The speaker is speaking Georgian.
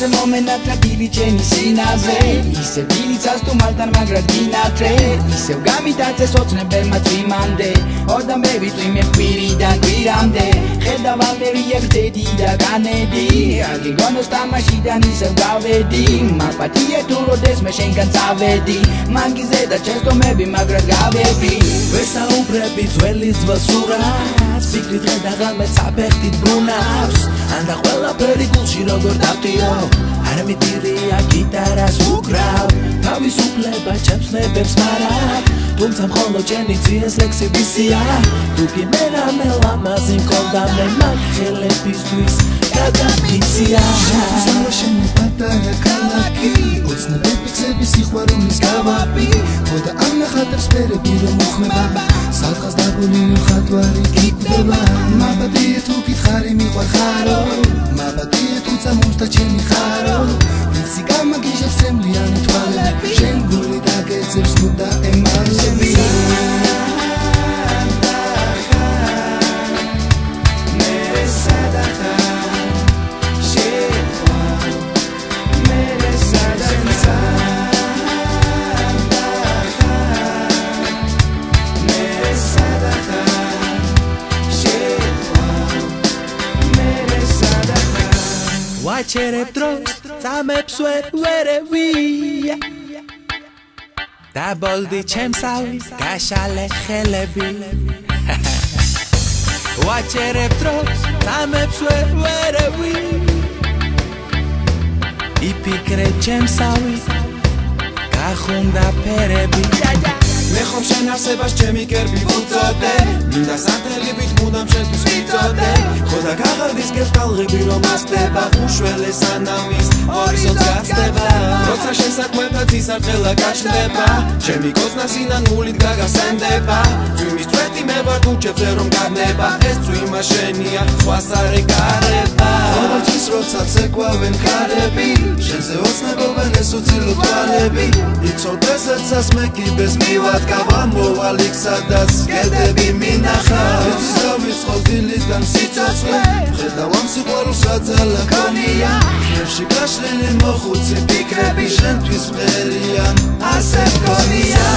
Isem momenat radili čeni sinave Isem bilicas tu maltan magrat ginatre Isem gamitace socne berma trimande Odam bebi tu ime quiridan quiramde Kheda valmeri evdedi da ganedi Agi gonos tamashidan isem gavedi Mapatie tu rodes me shenkan zavedi Mangize da chesto mebi magrat gavebi Vesa uprebi twelis vasuras Fikrit kheda galme tsapektit brunavs Anda qvela perigulshi rogor davtio Ara mitiriya gitaras ukrav Tavis ukleba ჩემს ნებებს მარად Თუმცა მხოლოდ ჩემი ძიეს ლექსებისია თუ კი მე რამე ლამაზი მქონდა მე მაგ ხელებისთვის გადამიცია შენი პატარა ქალაქი ოცნები ფიქსების სიყვარულის გავაპი ხოდა ამ ნახატებს ფერები რომ უხმება სადღაც დაგული მხატვარი გიკვდება მაბადია თუ გითხარი მიყვარხარო მაბადია თუ წამოსდა ჩემი ხარო ვინცი გამაგიჟებს რემლიანი თვალები შენ გული დაგეძებს ნუ და ემალები Vachereb dros, zamebs verevia Da boldi chemsavis, gashale khelebi Vachereb dros, zamebs verevia Ipikre chemsavis, gakhunda perebi მე ხომ შენ არსებას ჩემი კერპი ვუწოდე მინდა სანთელებით მუდამ შენთვის ვიწოდე ხოდა გაღარდისკებს ტალღები რომ ასწდება უშველე სანამის ჰორიზონტს გაცდება როცა შენ საქმეთაც ისარყელა გაჩნდება ჩემი კოცნა სინანულით გაგასენდება წვიმის წვეთი მე ვარ ქუჩებზე რომ გადნება ეს წვიმა შენია სხვას არ ეკარება ყოველთვის როცა ცეკვავენ ქარები შენზე ოცნებობენ ეს უცილო თვალები იცოდეს მე კიბეს მივა Kavanmoval iksadas gedები მინახა ზავისხო დილიდან სიცოცხლე ხედავ ამ სიყვარულს აძალა გონია ხებში გაშლილი მოხუცი ფიქრები შენთვის მღერიან ასე გონია